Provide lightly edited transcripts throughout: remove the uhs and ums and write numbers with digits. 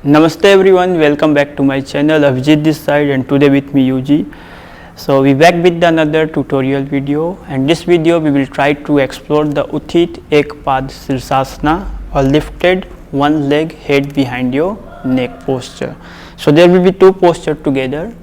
Namaste everyone, welcome back to my channel. Avijit this side and today with me Yuji. So we back with another tutorial video, and this video we will try to explore the Utthit Ekpad Sirsasana or lifted one leg head behind your neck posture. So there will be two postures together.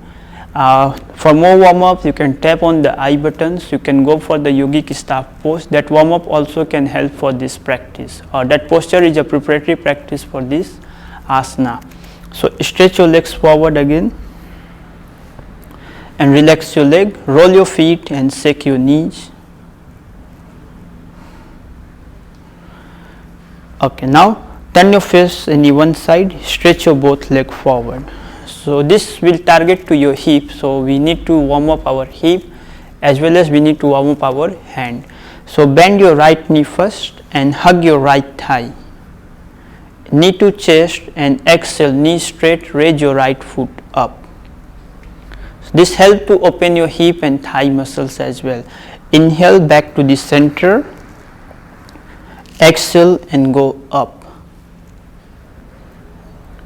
For more warm up you can tap on the I buttons. You can go for the yogic staff pose. That warm up also can help for this practice. That posture is a preparatory practice for this asana. So stretch your legs forward again and relax your leg, roll your feet and shake your knees. Okay, now turn your face any one side, stretch your both leg forward. So this will target to your hip, so we need to warm up our hip as well as we need to warm up our hand. So bend your right knee first and hug your right thigh. Knee to chest and exhale, knee straight, raise your right foot up. This helps to open your hip and thigh muscles as well. Inhale back to the center, exhale and go up.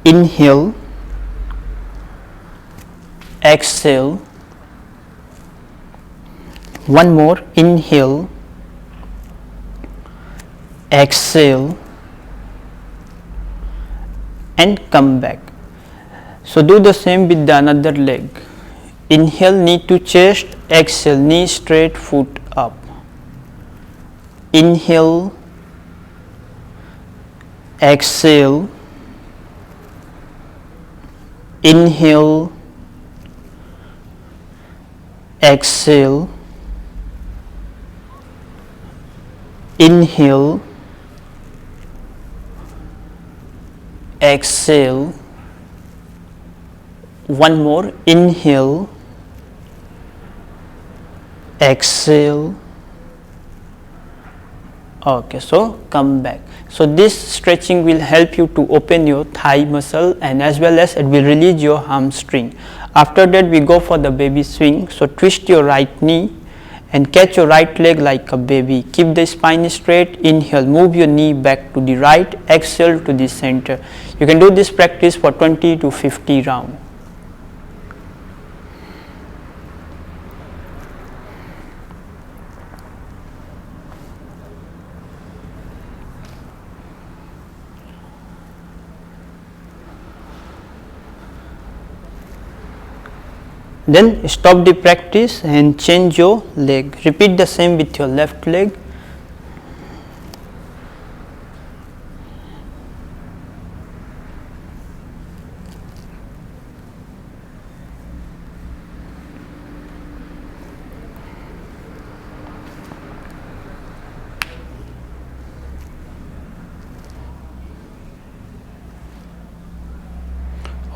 Inhale, exhale, one more, inhale, exhale and come back. So do the same with the another leg. Inhale, knee to chest, exhale, knee straight, foot up. Inhale, exhale, inhale, exhale, inhale, exhale, one more, inhale, exhale. Okay, so come back. So this stretching will help you to open your thigh muscle and as well as it will release your hamstring. After that we go for the baby swing. So twist your right knee and catch your right leg like a baby. Keep the spine straight. Inhale, move your knee back to the right, exhale to the center. You can do this practice for 20 to 50 rounds. Then stop the practice and change your leg. Repeat the same with your left leg.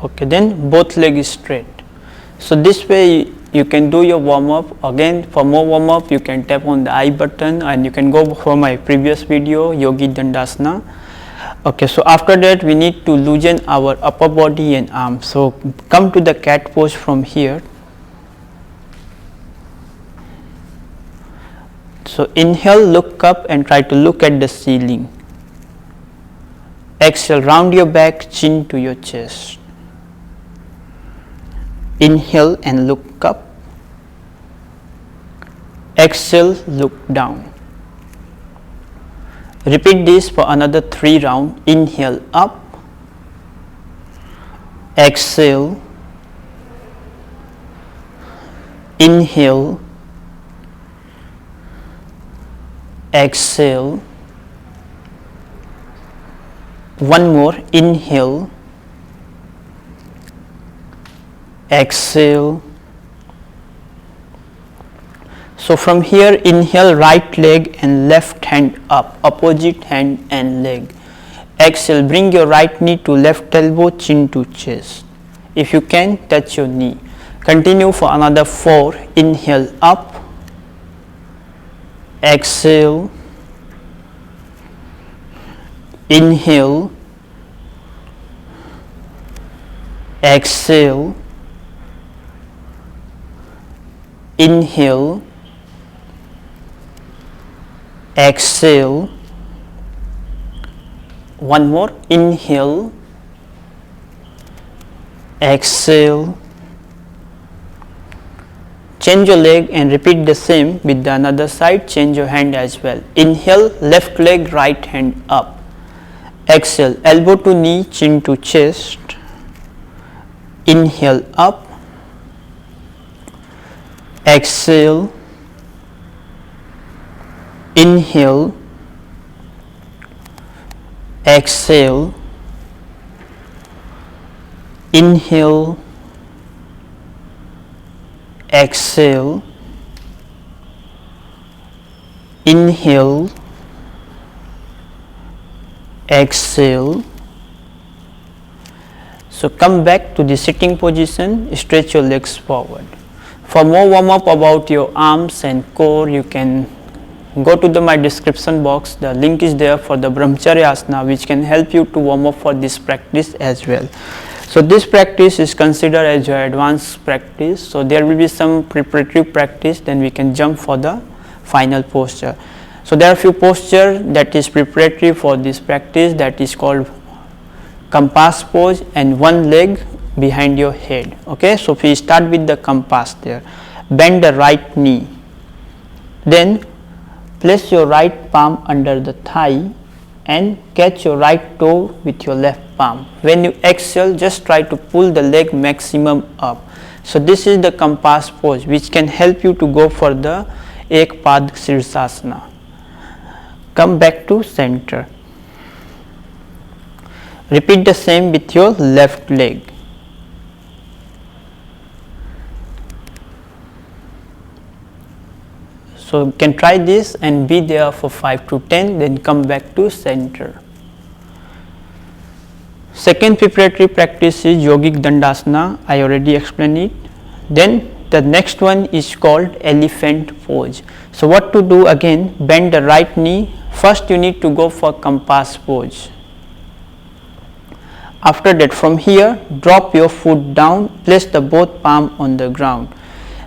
Okay, then both legs straight. So this way you can do your warm up. Again, for more warm up you can tap on the I button and you can go for my previous video Yogi Dandasana. Okay, so after that we need to loosen our upper body and arms. So come to the cat pose from here. So inhale, look up and try to look at the ceiling. Exhale, round your back, chin to your chest. Inhale and look up. Exhale, look down. Repeat this for another 3 rounds. Inhale up. Exhale. Inhale. Exhale. One more. Inhale. Exhale. So from here inhale, right leg and left hand up, opposite hand and leg. Exhale, bring your right knee to left elbow, chin to chest. If you can, touch your knee. Continue for another 4. Inhale up. Exhale. Inhale. Exhale. Inhale, exhale, one more, inhale, exhale, change your leg and repeat the same with the another side. Change your hand as well. Inhale, left leg, right hand up. Exhale, elbow to knee, chin to chest. Inhale up. Exhale, inhale, exhale, inhale, exhale, inhale, exhale. So come back to the sitting position, stretch your legs forward. For more warm up about your arms and core, you can go to my description box. The link is there for the Brahmacharya Asana, which can help you to warm up for this practice as well. So this practice is considered as your advanced practice. So there will be some preparatory practice, then we can jump for the final posture. So there are few postures that is preparatory for this practice, that is called compass pose and one leg behind your head. Okay, so we start with the compass there. Bend the right knee, then place your right palm under the thigh and catch your right toe with your left palm. When you exhale, just try to pull the leg maximum up. So this is the compass pose, which can help you to go for the Ekpad Sirsasana. Come back to center. Repeat the same with your left leg. So you can try this and be there for 5 to 10, then come back to center. Second preparatory practice is Yogic Dandasana. I already explained it. Then the next one is called elephant pose. So what to do again? Bend the right knee. First you need to go for compass pose. After that, from here, drop your foot down, place the both palm on the ground.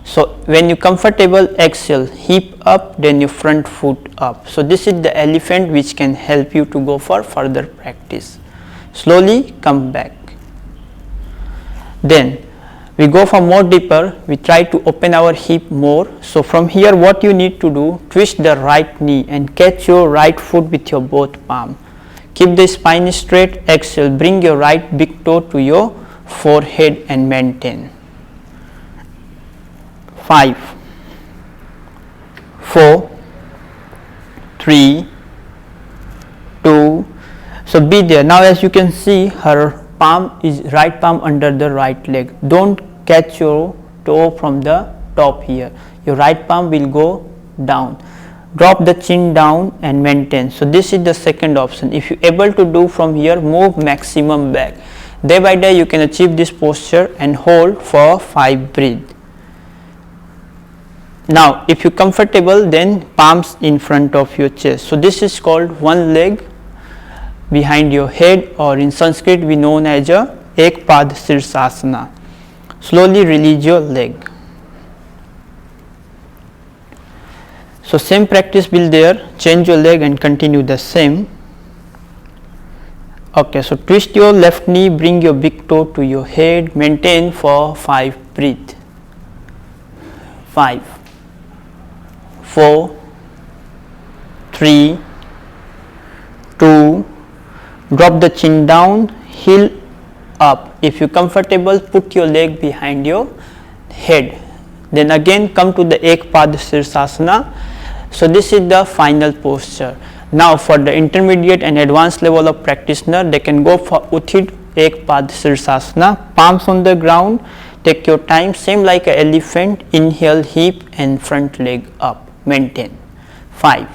So when you comfortable, exhale, hip up, then your front foot up. So this is the elephant, which can help you to go for further practice. Slowly come back. Then we go for more deeper. We try to open our hip more. So from here, what you need to do, twist the right knee and catch your right foot with your both palm. Keep the spine straight. Exhale, bring your right big toe to your forehead and maintain. 5, 4, 3, 2. So be there. Now as you can see, her palm is right palm under the right leg. Don't catch your toe from the top here. Your right palm will go down. Drop the chin down and maintain. So this is the second option. If you able to do from here, move maximum back. Day by day you can achieve this posture and hold for 5 breath. Now if you comfortable, then palms in front of your chest. So this is called one leg behind your head, or in Sanskrit we known as a Ekpad Sirsasana. Slowly release your leg. So same practice will there. Change your leg and continue the same. Okay, so twist your left knee, bring your big toe to your head, maintain for 5 breath. 5, 4, 3, 2. Drop the chin down, heel up. If you comfortable, put your leg behind your head. Then again come to the Ekpad Sirsasana. So this is the final posture. Now for the intermediate and advanced level of practitioner, they can go for Utthita Ekpad Sirsasana. Palms on the ground. Take your time, same like an elephant. Inhale, hip and front leg up. Maintain. 5,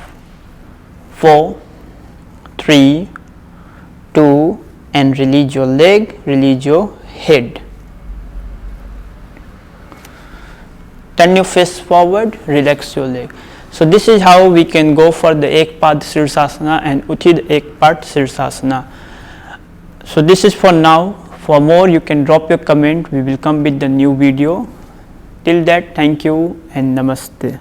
4, 3, 2, and release your leg, release your head. Turn your face forward, relax your leg. So this is how we can go for the Ekpad Sirsasana and Utthita Ekpad Sirsasana. So this is for now. For more, you can drop your comment. We will come with the new video. Till that, thank you and namaste.